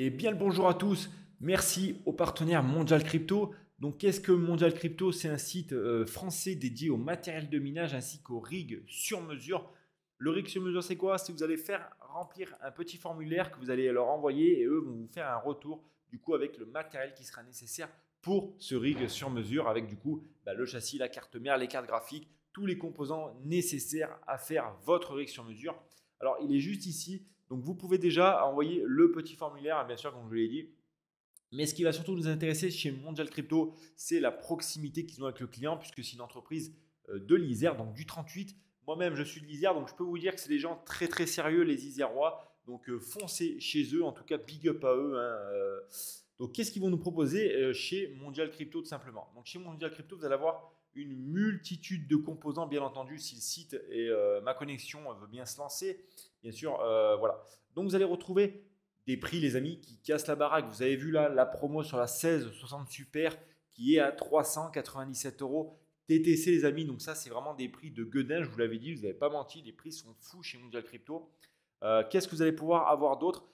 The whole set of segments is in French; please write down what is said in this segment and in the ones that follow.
Et bien le bonjour à tous. Merci au partenaire Mondial Crypto. Donc, qu'est-ce que Mondial Crypto? C'est un site français dédié au matériel de minage ainsi qu'au rig sur mesure. Le rig sur mesure, c'est quoi? C'est que vous allez faire remplir un petit formulaire que vous allez leur envoyer et eux vont vous faire un retour du coup avec le matériel qui sera nécessaire pour ce rig sur mesure avec du coup le châssis, la carte mère, les cartes graphiques, tous les composants nécessaires à faire votre rig sur mesure. Alors, il est juste ici. Donc, vous pouvez déjà envoyer le petit formulaire, bien sûr, comme je vous l'ai dit. Mais ce qui va surtout nous intéresser chez Mondial Crypto, c'est la proximité qu'ils ont avec le client, puisque c'est une entreprise de l'Isère, donc du 38. Moi-même, je suis de l'Isère, donc je peux vous dire que c'est des gens très très sérieux, les Isérois. Donc, foncez chez eux, en tout cas, big up à eux. Donc, qu'est-ce qu'ils vont nous proposer chez Mondial Crypto, tout simplement? Donc, chez Mondial Crypto, vous allez avoir une multitude de composants, bien entendu, si le site et ma connexion veut bien se lancer. Bien sûr, voilà. Donc, vous allez retrouver des prix, les amis, qui cassent la baraque. Vous avez vu là la promo sur la 1660 Super qui est à 397 euros. TTC, les amis. Donc, ça, c'est vraiment des prix de gueudin. Je vous l'avais dit, vous n'avez pas menti. Les prix sont fous chez Mondial Crypto. Qu'est-ce que vous allez pouvoir avoir d'autre?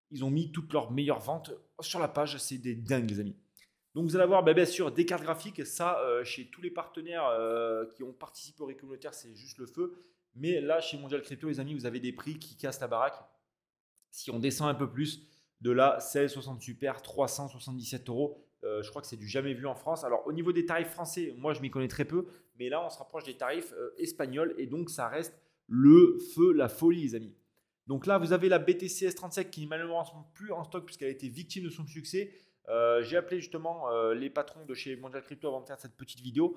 Ils ont mis toutes leurs meilleures ventes sur la page. C'est des dingues, les amis. Donc, vous allez avoir bien sûr des cartes graphiques. Ça, chez tous les partenaires qui ont participé au Rig communautaire, c'est juste le feu. Mais là, chez Mondial Crypto, les amis, vous avez des prix qui cassent la baraque. Si on descend un peu plus, de la 1660 Super, 377 euros. Je crois que c'est du jamais vu en France. Alors, au niveau des tarifs français, moi, je m'y connais très peu. Mais là, on se rapproche des tarifs espagnols. Et donc, ça reste le feu, la folie, les amis. Donc là, vous avez la BTC S37 qui n'est malheureusement plus en stock puisqu'elle a été victime de son succès. J'ai appelé justement les patrons de chez Mondial Crypto avant de faire cette petite vidéo.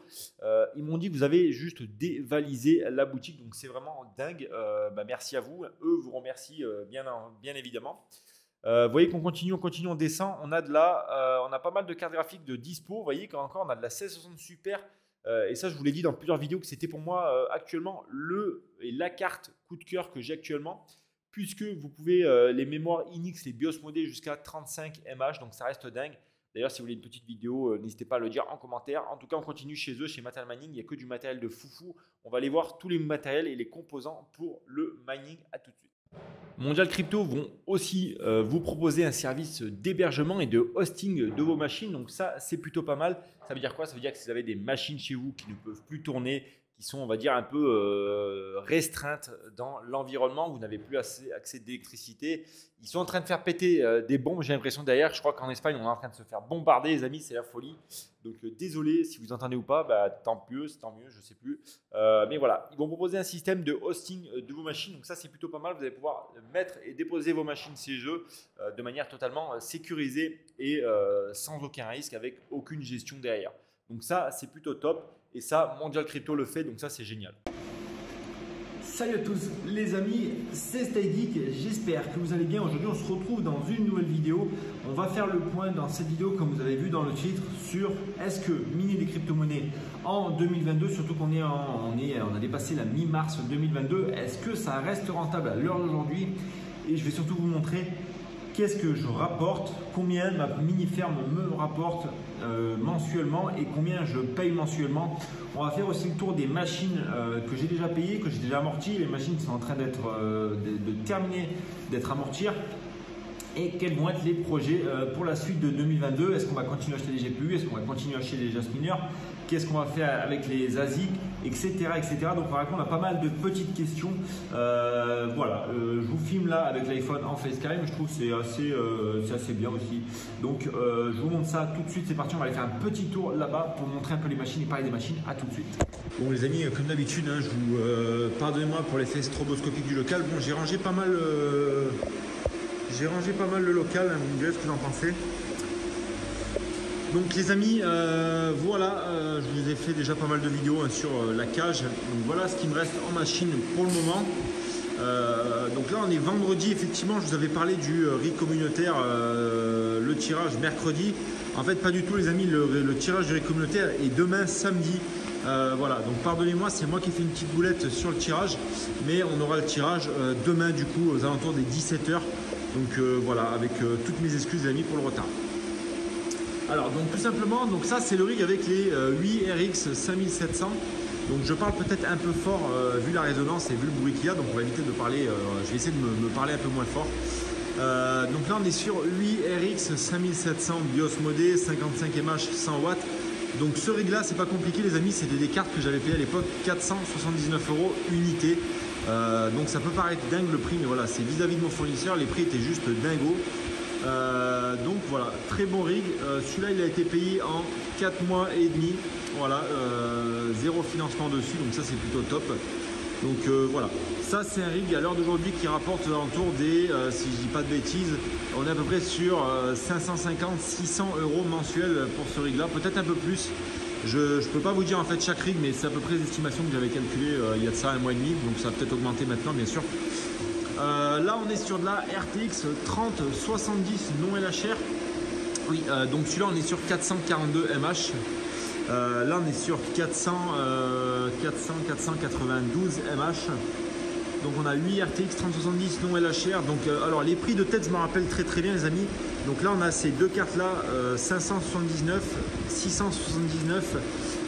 Ils m'ont dit que vous avez juste dévalisé la boutique, donc c'est vraiment dingue. Merci à vous. Eux vous remercient bien évidemment. Vous voyez qu'on continue, on descend. On a pas mal de cartes graphiques de dispo. Vous voyez qu'encore on a de la 1660 Super. Et ça, je vous l'ai dit dans plusieurs vidéos que c'était pour moi actuellement la carte coup de cœur que j'ai actuellement. Puisque vous pouvez les mémoires INX, les BIOS modés jusqu'à 35 mH, donc ça reste dingue. D'ailleurs, si vous voulez une petite vidéo, n'hésitez pas à le dire en commentaire. En tout cas, on continue chez eux, chez Material Mining. Il n'y a que du matériel de foufou. On va aller voir tous les matériels et les composants pour le mining. À tout de suite. Mondial Crypto vont aussi vous proposer un service d'hébergement et de hosting de vos machines. Donc ça, c'est plutôt pas mal. Ça veut dire quoi? Ça veut dire que si vous avez des machines chez vous qui ne peuvent plus tourner, qui sont, on va dire, un peu restreintes dans l'environnement, vous n'avez plus accès d'électricité. Ils sont en train de faire péter des bombes, j'ai l'impression derrière. Je crois qu'en Espagne, on est en train de se faire bombarder, les amis, c'est la folie. Donc, désolé si vous entendez ou pas, tant mieux, je ne sais plus. Mais voilà, ils vont proposer un système de hosting de vos machines. Donc, ça, c'est plutôt pas mal. Vous allez pouvoir mettre et déposer vos machines chez eux de manière totalement sécurisée et sans aucun risque, avec aucune gestion derrière. Donc, ça, c'est plutôt top. Et ça, Mondial Crypto le fait, donc ça, c'est génial. Salut à tous les amis, c'est StayGeek, j'espère que vous allez bien. Aujourd'hui, on se retrouve dans une nouvelle vidéo. On va faire le point dans cette vidéo, comme vous avez vu dans le titre, sur est-ce que miner des crypto-monnaies en 2022, surtout qu'on a dépassé la mi-mars 2022, est-ce que ça reste rentable à l'heure d'aujourd'hui? Et je vais surtout vous montrer qu'est-ce que je rapporte, combien ma mini-ferme me rapporte mensuellement et combien je paye mensuellement. On va faire aussi le tour des machines que j'ai déjà payées, que j'ai déjà amorties, les machines qui sont en train de terminer d'être amorties. Et quels vont être les projets pour la suite de 2022? Est-ce qu'on va continuer à acheter des GPU? Est-ce qu'on va continuer à acheter des Jasminers? Qu'est-ce qu'on va faire avec les ASIC, etc., etc. Donc, on va répondre à pas mal de petites questions. Voilà, je vous filme là avec l'iPhone en FaceTime. Je trouve que c'est assez bien aussi. Donc, je vous montre ça tout de suite. C'est parti, on va aller faire un petit tour là-bas pour montrer un peu les machines et parler des machines. À tout de suite. Bon, les amis, comme d'habitude, je vous pardonnez-moi pour l'effet stroboscopique du local. Bon, j'ai rangé pas mal le local, vous me direz ce que vous en pensez. Donc les amis, voilà, je vous ai fait déjà pas mal de vidéos sur la cage. Donc voilà ce qui me reste en machine pour le moment. Donc là on est vendredi, effectivement je vous avais parlé du rig communautaire, le tirage mercredi. En fait pas du tout les amis, le tirage du rig communautaire est demain samedi. Voilà, donc pardonnez-moi, c'est moi qui ai fait une petite boulette sur le tirage. Mais on aura le tirage demain du coup aux alentours des 17 h. Donc voilà, avec toutes mes excuses les amis pour le retard. Alors donc tout simplement, donc ça c'est le rig avec les 8 RX 5700. Donc je parle peut-être un peu fort vu la résonance et vu le bruit qu'il y a, donc on va éviter de parler, je vais essayer de me parler un peu moins fort. Donc là on est sur 8 RX 5700 BIOS modé 55 mAh 100 watts. Donc ce rig là c'est pas compliqué les amis, c'était des cartes que j'avais payé à l'époque 479 € unité. Donc ça peut paraître dingue le prix, mais voilà, c'est vis-à-vis de mon fournisseur, les prix étaient juste dingos. Donc voilà, très bon rig. Celui-là il a été payé en 4 mois et demi. Voilà, zéro financement dessus, donc ça c'est plutôt top. Donc voilà, ça c'est un rig à l'heure d'aujourd'hui qui rapporte aux alentours des, si je dis pas de bêtises, on est à peu près sur 550-600 € mensuels pour ce rig là, peut-être un peu plus. Je ne peux pas vous dire en fait chaque rig, mais c'est à peu près les estimations que j'avais calculées il y a de ça un mois et demi, donc ça va peut-être augmenter maintenant bien sûr. Là on est sur de la RTX 3070 non LHR. Oui, donc celui-là on est sur 442 mAh. Là on est sur 492 mAh. Donc on a 8 RTX 3070 non LHR. Donc alors les prix de tête je me rappelle très bien les amis. Donc là on a ces deux cartes là, 579, 679.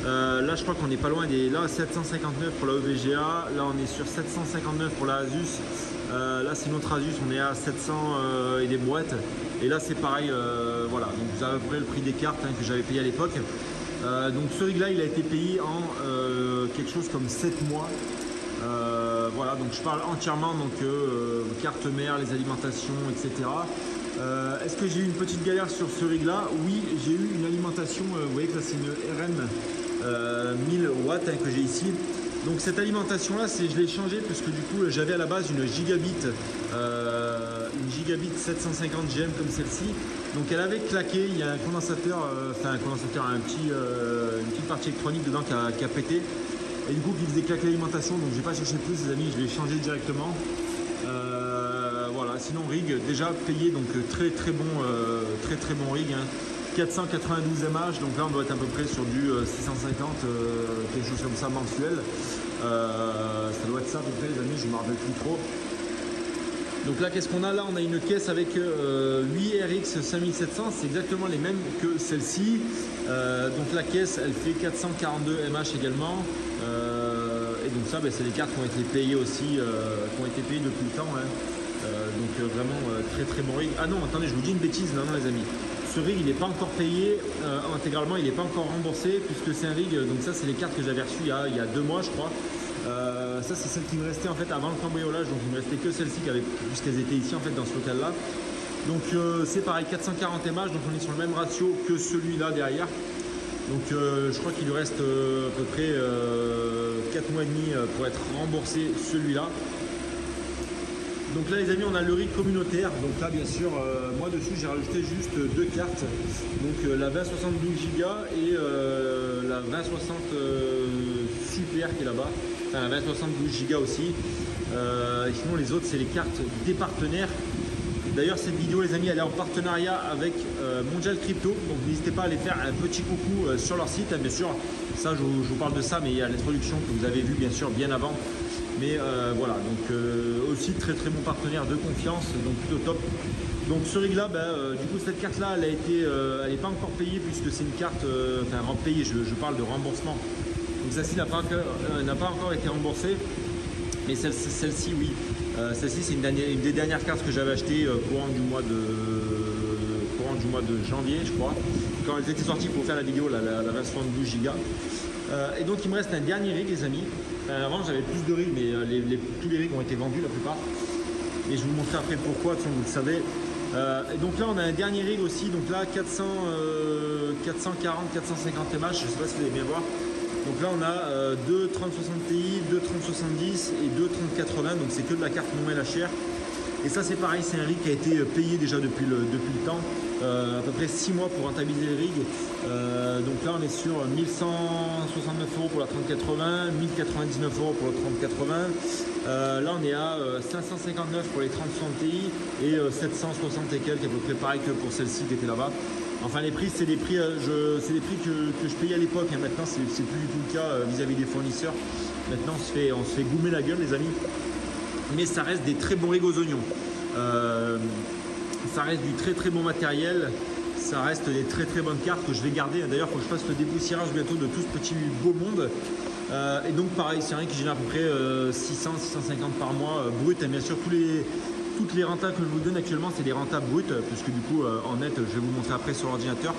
Là je crois qu'on n'est pas loin des là 759 pour la EVGA. Là on est sur 759 pour la Asus. Là c'est notre Asus, on est à 700 et des boîtes. Et là c'est pareil, voilà. Donc vous avez à peu près le prix des cartes hein, que j'avais payé à l'époque. Donc ce rig là il a été payé en quelque chose comme 7 mois. Voilà, donc je parle entièrement donc carte mère, les alimentations, etc. Est-ce que j'ai eu une petite galère sur ce rig là? Oui, j'ai eu une alimentation, vous voyez que là c'est une RN 1000 watts hein, que j'ai ici. Donc cette alimentation là, je l'ai changée parce que du coup j'avais à la base une gigabit 750 GM comme celle-ci. Donc elle avait claqué, il y a un condensateur, une petite partie électronique dedans qui a pété. Et du coup qui faisait claquer l'alimentation, donc j'ai pas cherché plus les amis, je l'ai changé directement. Voilà, sinon rig déjà payé, donc très bon rig. Hein. 492 mAh, donc là on doit être à peu près sur du 650, quelque chose comme ça mensuel. Ça doit être ça à peu près les amis, je ne me rappelle plus trop. Donc là qu'est-ce qu'on a là? On a une caisse avec 8 RX 5700, c'est exactement les mêmes que celle-ci. Donc la caisse elle fait 442 mAh également. Et donc ça c'est les cartes qui ont été payées aussi, qui ont été payées depuis le temps. Hein. Donc vraiment très bon rig. Ah non attendez, je vous dis une bêtise, non les amis. Ce rig il n'est pas encore payé intégralement, il n'est pas encore remboursé puisque c'est un rig, donc ça c'est les cartes que j'avais reçues il y a 2 mois je crois. Ça c'est celle qui me restait en fait avant le cambriolage, donc il me restait que celle-ci puisqu'elles étaient ici en fait dans ce local là. Donc c'est pareil, 440 mAh, donc on est sur le même ratio que celui-là derrière. Donc je crois qu'il lui reste à peu près 4 mois et demi pour être remboursé celui-là. Donc là les amis on a le rig communautaire, donc là bien sûr moi dessus j'ai rajouté juste 2 cartes, donc la 2072 Go et la 2060 Super qui est là-bas, enfin la 2072 Go aussi. Et sinon les autres c'est les cartes des partenaires. D'ailleurs cette vidéo les amis elle est en partenariat avec Mondial Crypto, donc n'hésitez pas à aller faire un petit coucou sur leur site, hein, bien sûr ça je vous parle de ça, mais il y a l'introduction que vous avez vue bien sûr bien avant. Mais voilà, donc aussi très bon partenaire de confiance, donc plutôt top. Donc ce rig là, du coup cette carte là, elle n'est pas encore payée puisque c'est une carte, payée, je parle de remboursement. Donc celle-ci n'a pas encore été remboursée, mais celle-ci oui. Celle-ci c'est une des dernières cartes que j'avais achetées courant du mois de janvier je crois. Quand elles étaient sorties pour faire la vidéo, la 2072 Go. Et donc il me reste un dernier rig les amis. Avant j'avais plus de rigs mais tous les rigs ont été vendus la plupart. Et je vais vous montrer après pourquoi, vous le savez. Et donc là on a un dernier rig aussi, donc là 440, 450 mAh, je ne sais pas si vous allez bien voir. Donc là on a 2 3060 Ti, 2 3070 et 2 3080, donc c'est que de la carte non LHR. Et ça c'est pareil, c'est un rig qui a été payé déjà depuis le temps, à peu près 6 mois pour rentabiliser le rig. Donc là on est sur 1169 € pour la 3080, 1099 € pour le 3080. Là on est à 559 pour les 3060 Ti et 760 et quelques, à peu près pareil que pour celle-ci qui était là-bas. Enfin les prix c'est des prix, que je payais à l'époque, hein. Maintenant c'est plus du tout le cas vis-à-vis des fournisseurs. Maintenant on se fait goumer la gueule les amis. Mais ça reste des très bons rigs aux oignons. Ça reste du très bon matériel. Ça reste des très bonnes cartes que je vais garder. D'ailleurs, il faut que je fasse le dépoussiérage bientôt de tout ce petit beau monde. Et donc pareil, c'est un rig qui génère à peu près 600-650 par mois brut. Et bien sûr, tous toutes les rentas que je vous donne actuellement, c'est des rentas brutes, puisque du coup, en net, je vais vous montrer après sur l'ordinateur.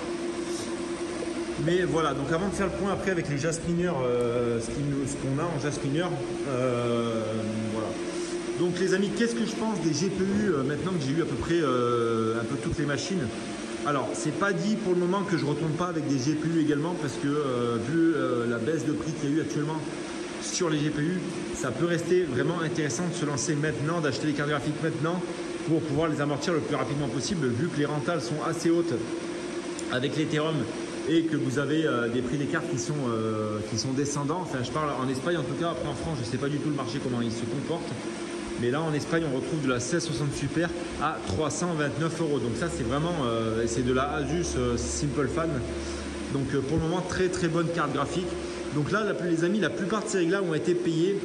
Mais voilà, donc avant de faire le point après avec les Jasmineurs, ce qu'on a en Jasmineur, voilà. Donc les amis, qu'est-ce que je pense des GPU maintenant que j'ai eu à peu près un peu toutes les machines? Alors, c'est pas dit pour le moment que je ne retourne pas avec des GPU également, parce que vu la baisse de prix qu'il y a eu actuellement sur les GPU, ça peut rester vraiment intéressant de se lancer maintenant, d'acheter les cartes graphiques maintenant pour pouvoir les amortir le plus rapidement possible, vu que les rentales sont assez hautes avec l'Ethereum et que vous avez des prix des cartes qui sont descendants. Enfin, je parle en Espagne en tout cas. Après en France, je ne sais pas du tout le marché comment il se comporte. Mais là en Espagne, on retrouve de la 1660 Super à 329 €. Donc ça, c'est vraiment, c'est de la Asus Simple Fan. Donc pour le moment, très très bonne carte graphique. Donc là, les amis, la plupart de ces règles-là ont été payées,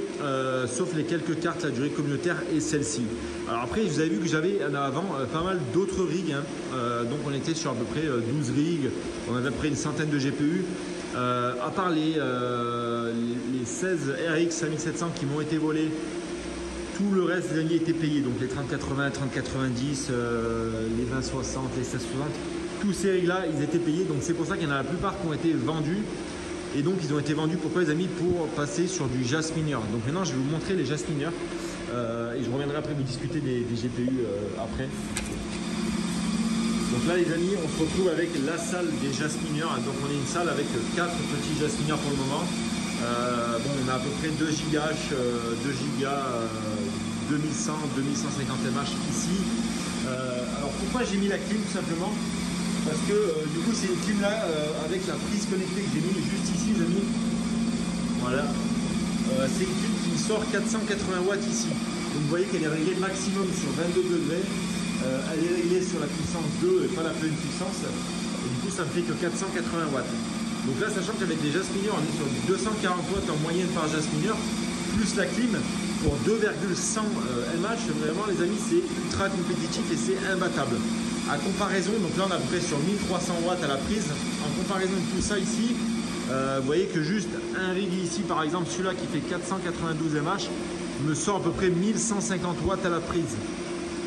sauf les quelques cartes, la durée communautaire et celle-ci. Alors après, vous avez vu que j'avais avant pas mal d'autres rigs. Hein. Donc on était sur à peu près 12 rigs, on avait à peu près une centaine de GPU. À part les 16 RX 5700 qui m'ont été volés, tout le reste des amis était payé. Donc les 3080, 3090, les 2060, les 1660, tous ces rigs-là, ils étaient payés. Donc c'est pour ça qu'il y en a la plupart qui ont été vendus. Et donc ils ont été vendus, pourquoi les amis? Pour passer sur du Jasminer. Donc maintenant je vais vous montrer les Jasmineurs et je reviendrai après vous discuter des GPU après. Donc là les amis, on se retrouve avec la salle des Jasmineurs. Donc on est une salle avec 4 petits Jasmineurs pour le moment. Bon, on a à peu près 2 Go, 2 Go, 2100, 2150 mAh ici. Alors pourquoi j'ai mis la clim? Tout simplement parce que du coup c'est une clim là avec la prise connectée que j'ai mis juste ici les amis. Voilà. C'est une clim qui sort 480 watts ici. Donc vous voyez qu'elle est réglée maximum sur 22 degrés. Elle est réglée sur la puissance 2 et pas la pleine puissance. Et du coup ça me fait que 480 watts. Donc là sachant qu'avec les Jasmineurs on est sur 240 watts en moyenne par Jasmineur, plus la clim pour 2,100 mAh, vraiment les amis c'est ultra compétitif et c'est imbattable. À comparaison, donc là on a à peu près sur 1300 watts à la prise. En comparaison de tout ça ici, vous voyez que juste un rig ici, par exemple celui-là qui fait 492 mAh, me sort à peu près 1150 watts à la prise.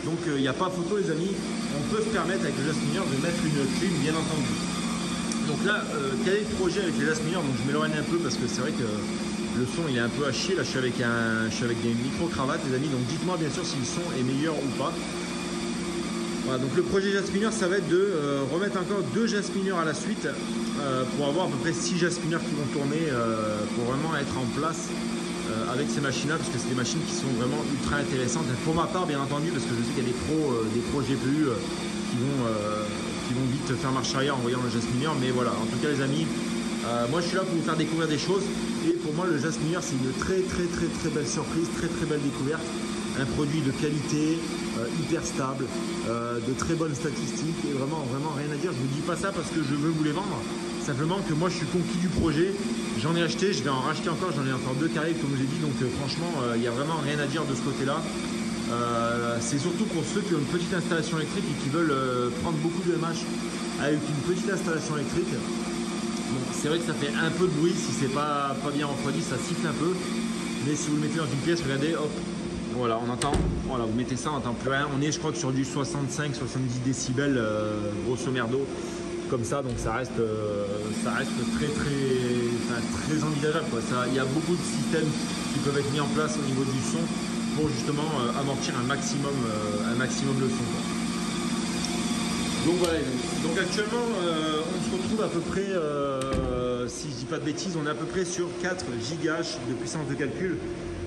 Donc il n'y a pas photo les amis, on peut se permettre avec le Jasmineur de mettre une clim bien entendu. Donc là, quel est le projet avec les Jasmineurs? Donc je m'éloigne un peu parce que c'est vrai que le son il est un peu à chier. Là je suis avec des micro-cravates les amis, donc dites-moi bien sûr si le son est meilleur ou pas. Voilà, donc le projet Jasmineur, ça va être de remettre encore 2 Jasmineurs à la suite pour avoir à peu près 6 Jasmineurs qui vont tourner pour vraiment être en place avec ces machines-là, parce que c'est des machines qui sont vraiment ultra intéressantes. Pour ma part, bien entendu, parce que je sais qu'il y a des pros GPU qui vont vite faire marche arrière en voyant le Jasmineur. Mais voilà, en tout cas les amis, moi je suis là pour vous faire découvrir des choses. Et pour moi, le Jasmineur, c'est une très belle surprise, très belle découverte. Un produit de qualité, hyper stable, de très bonnes statistiques et vraiment rien à dire. Je ne vous dis pas ça parce que je veux vous les vendre, simplement que moi je suis conquis du projet, j'en ai acheté, je vais en racheter encore, j'en ai encore 2 carrés comme je l'ai dit, donc franchement il n'y a vraiment rien à dire de ce côté-là. C'est surtout pour ceux qui ont une petite installation électrique et qui veulent prendre beaucoup de mAh avec une petite installation électrique. Bon, c'est vrai que ça fait un peu de bruit, si c'est pas bien refroidi, ça siffle un peu, mais si vous le mettez dans une pièce, regardez, hop, voilà, on entend, voilà, vous mettez ça, on n'entend plus rien. On est, je crois, que sur du 65-70 décibels, grosso merdo, comme ça, donc ça reste très envisageable, quoi. Il y a beaucoup de systèmes qui peuvent être mis en place au niveau du son pour justement amortir un maximum le son, quoi. Donc voilà, donc actuellement, on se retrouve à peu près, si je dis pas de bêtises, on est à peu près sur 4 GH de puissance de calcul.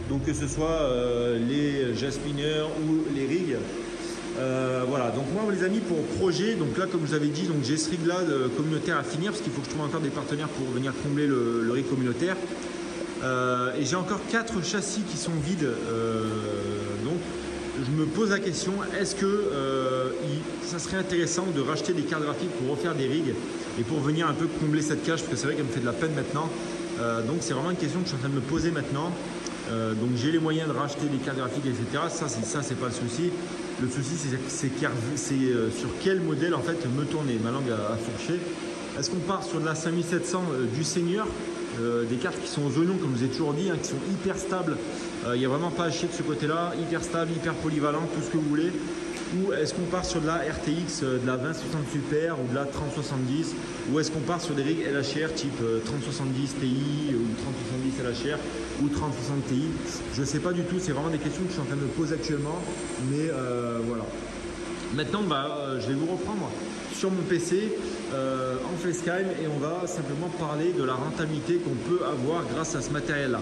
Donc que ce soit les Jasmineurs ou les rigs. Voilà, donc moi les amis, pour projet, donc là comme je vous avais dit, donc j'ai ce rig là de communautaire à finir parce qu'il faut que je trouve encore des partenaires pour venir combler le rig communautaire. Et j'ai encore 4 châssis qui sont vides. Donc je me pose la question, est-ce que ça serait intéressant de racheter des cartes graphiques pour refaire des rigs et pour venir un peu combler cette cage, parce que c'est vrai qu'elle me fait de la peine maintenant. Donc c'est vraiment une question que je suis en train de me poser maintenant. Donc j'ai les moyens de racheter des cartes graphiques, etc. Ça c'est pas le souci. Le souci c'est sur quel modèle en fait me tourner. Ma langue a fourché. Est-ce qu'on part sur de la 5700 du Seigneur des cartes qui sont aux oignons, comme je vous ai toujours dit, hein, qui sont hyper stables. Il n'y a vraiment pas à chier de ce côté-là, hyper stable, hyper polyvalent, tout ce que vous voulez. Ou est-ce qu'on part sur de la RTX, de la 2060 Super ou de la 3070, ou est-ce qu'on part sur des rigs LHR type 3070 Ti ou 3070 LHR ou 3060 Ti? Je ne sais pas du tout, c'est vraiment des questions que je suis en train de me poser actuellement, mais voilà. Maintenant, je vais vous reprendre sur mon PC en FaceTime et on va simplement parler de la rentabilité qu'on peut avoir grâce à ce matériel-là.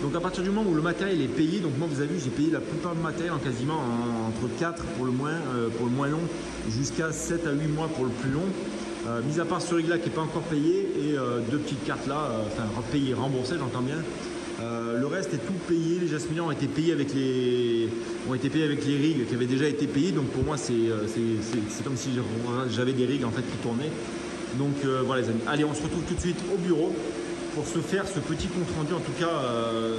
Donc à partir du moment où le matériel est payé, donc moi vous avez vu, j'ai payé la plupart du matériel en quasiment entre 4 pour le moins long jusqu'à 7 à 8 mois pour le plus long. Mis à part ce rig là qui n'est pas encore payé et deux petites cartes là, enfin payées, remboursées, j'entends bien. Le reste est tout payé, les Jasminiens ont été payés avec les rigs qui avaient déjà été payés, donc pour moi c'est comme si j'avais des rigs en fait qui tournaient. Donc voilà les amis, allez on se retrouve tout de suite au bureau pour se faire ce petit compte rendu. En tout cas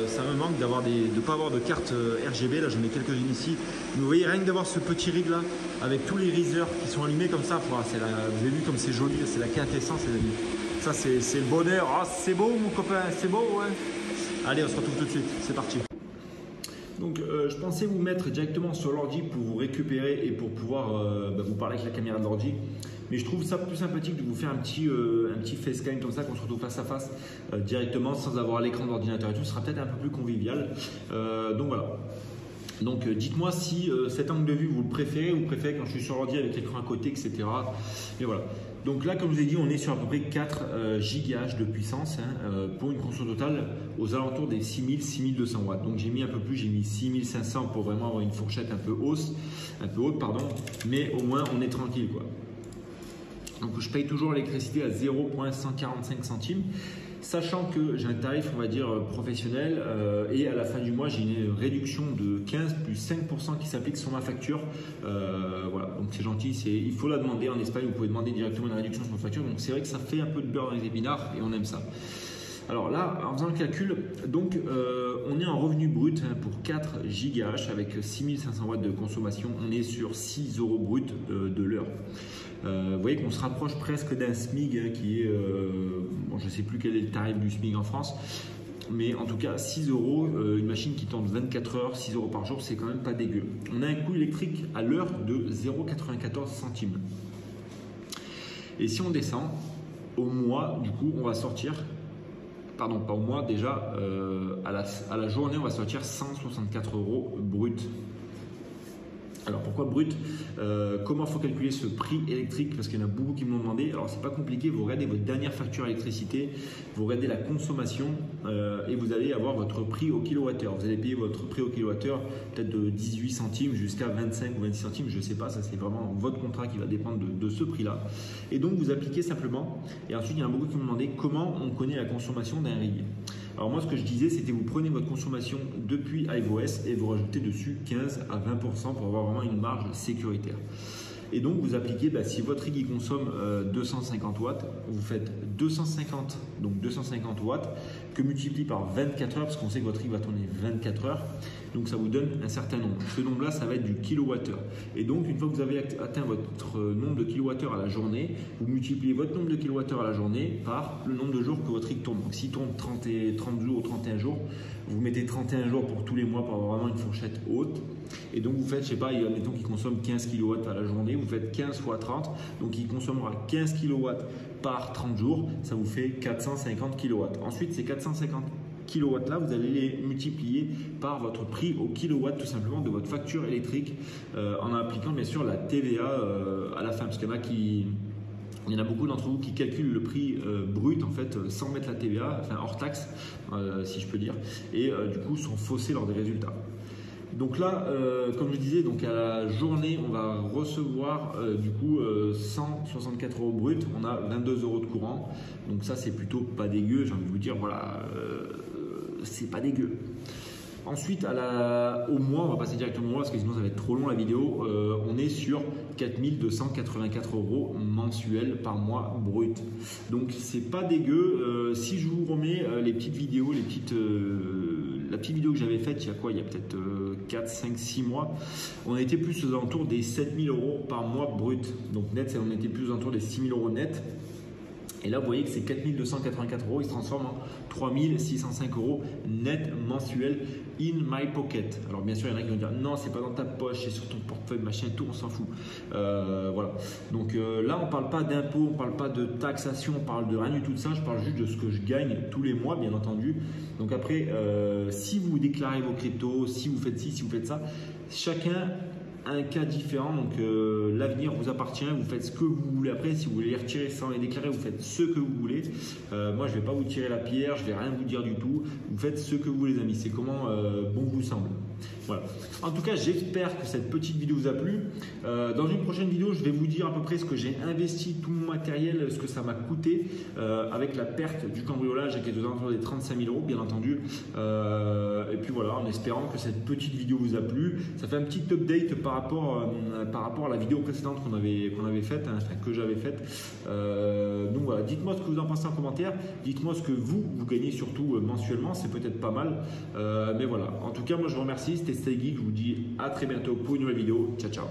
ça me manque de ne pas avoir de carte RGB, là j'en ai quelques-unes ici. Mais vous voyez rien que d'avoir ce petit rig là avec tous les riseurs qui sont allumés comme ça, vous avez vu comme c'est joli, c'est la quintessence les amis. Ça c'est le bonheur, ah c'est beau mon copain, c'est beau ouais. Allez, on se retrouve tout de suite, c'est parti. Donc, je pensais vous mettre directement sur l'ordi pour vous récupérer et pour pouvoir vous parler avec la caméra de l'ordi. Mais je trouve ça plus sympathique de vous faire un petit FaceTime comme ça, qu'on se retrouve face à face directement sans avoir l'écran d'ordinateur et tout. Ce sera peut-être un peu plus convivial. Donc voilà. Donc dites-moi si cet angle de vue vous le préférez, ou préférez quand je suis sur l'ordi avec l'écran à côté, etc. Et voilà. Donc là, comme je vous ai dit, on est sur à peu près 4 GHz de puissance hein, pour une consommation totale aux alentours des 6000-6200 watts. Donc j'ai mis un peu plus, j'ai mis 6500 pour vraiment avoir une fourchette un peu haute, pardon. Mais au moins on est tranquille quoi. Donc je paye toujours l'électricité à 0,145 centimes. Sachant que j'ai un tarif, on va dire, professionnel et à la fin du mois, j'ai une réduction de 15 plus 5% qui s'applique sur ma facture. Voilà, donc c'est gentil, il faut la demander. En Espagne, vous pouvez demander directement une réduction sur votre facture. Donc c'est vrai que ça fait un peu de beurre dans les épinards et on aime ça. Alors là, en faisant le calcul, donc on est en revenu brut hein, pour 4 GHz avec 6500 watts de consommation. On est sur 6 € brut de l'heure. Vous voyez qu'on se rapproche presque d'un SMIG hein, qui est, bon, je ne sais plus quel est le tarif du SMIG en France, mais en tout cas 6 €, une machine qui tourne 24 heures, 6 € par jour, c'est quand même pas dégueu. On a un coût électrique à l'heure de 0,94 centimes. Et si on descend, au mois, du coup, on va sortir, pardon, pas au mois, déjà, à la journée, on va sortir 164 € brut. Alors pourquoi brut? Comment il faut calculer ce prix électrique? Parce qu'il y en a beaucoup qui m'ont demandé. Alors c'est pas compliqué, vous regardez votre dernière facture électricité, vous regardez la consommation et vous allez avoir votre prix au kilowattheure. Vous allez payer votre prix au kilowattheure peut-être de 18 centimes jusqu'à 25 ou 26 centimes, je ne sais pas, ça c'est vraiment votre contrat qui va dépendre de ce prix-là. Et donc vous appliquez simplement. Et ensuite il y en a beaucoup qui m'ont demandé comment on connaît la consommation d'un rig. Alors moi ce que je disais c'était vous prenez votre consommation depuis iOS et vous rajoutez dessus 15 à 20% pour avoir vraiment une marge sécuritaire. Et donc vous appliquez, si votre rig il consomme 250 watts, vous faites 250 watts que multiplié par 24 heures, parce qu'on sait que votre rig va tourner 24 heures, donc ça vous donne un certain nombre. Ce nombre-là, ça va être du kilowattheure. Et donc une fois que vous avez atteint votre nombre de kilowattheure à la journée, vous multipliez votre nombre de kilowattheure à la journée par le nombre de jours que votre rig tourne. Donc s'il tourne 30 jours ou 31 jours, vous mettez 31 jours pour tous les mois pour avoir vraiment une fourchette haute. Et donc vous faites, je sais pas, admettons qu'il consomme 15 kW à la journée, vous faites 15 fois 30, donc il consommera 15 kW par 30 jours, ça vous fait 450 kW. Ensuite, ces 450 kW là, vous allez les multiplier par votre prix au kilowatt tout simplement de votre facture électrique en appliquant bien sûr la TVA à la fin, parce qu'il y en a qui... Il y en a beaucoup d'entre vous qui calculent le prix brut en fait sans mettre la TVA, enfin hors taxe si je peux dire, et du coup sont faussés lors des résultats. Donc là, comme je disais, donc à la journée, on va recevoir du coup 164 € brut. On a 22 € de courant. Donc ça, c'est plutôt pas dégueu. J'ai envie de vous dire, voilà, c'est pas dégueu. Ensuite, au mois, on va passer directement au mois parce que sinon ça va être trop long la vidéo. On est sur 4284 € mensuels par mois brut. Donc c'est pas dégueu. Si je vous remets les petites vidéos, la petite vidéo que j'avais faite il y a quoi? Il y a peut-être 4, 5, 6 mois. On était plus aux alentours des 7000 € par mois brut. Donc net, on était plus aux alentours des 6000 € net. Et là, vous voyez que c'est 4 284 €, il se transforme en 3 605 € net mensuel in my pocket. Alors bien sûr, il y en a qui vont dire non, c'est pas dans ta poche, c'est sur ton portefeuille, machin, tout, on s'en fout. Voilà. Donc là, on parle pas d'impôts, on parle pas de taxation, on parle de rien du tout de ça. Je parle juste de ce que je gagne tous les mois, bien entendu. Donc après, si vous déclarez vos cryptos, si vous faites ci, si vous faites ça, chacun un cas différent, donc l'avenir vous appartient, vous faites ce que vous voulez. Après, si vous voulez les retirer sans les déclarer, vous faites ce que vous voulez. Moi, je vais pas vous tirer la pierre, je vais rien vous dire du tout. Vous faites ce que vous voulez, les amis, c'est comment bon vous semble. Voilà. En tout cas, j'espère que cette petite vidéo vous a plu. Dans une prochaine vidéo, je vais vous dire à peu près ce que j'ai investi, tout mon matériel, ce que ça m'a coûté avec la perte du cambriolage qui est aux alentours des 35 000 €, bien entendu. Et puis voilà, en espérant que cette petite vidéo vous a plu. Ça fait un petit update par rapport à la vidéo précédente qu'on avait faite, hein, que j'avais faite. Donc voilà, dites-moi ce que vous en pensez en commentaire. Dites-moi ce que vous gagnez surtout mensuellement, c'est peut-être pas mal. Mais voilà, en tout cas, moi je vous remercie. C'était Stay Geek, je vous dis à très bientôt pour une nouvelle vidéo. Ciao, ciao.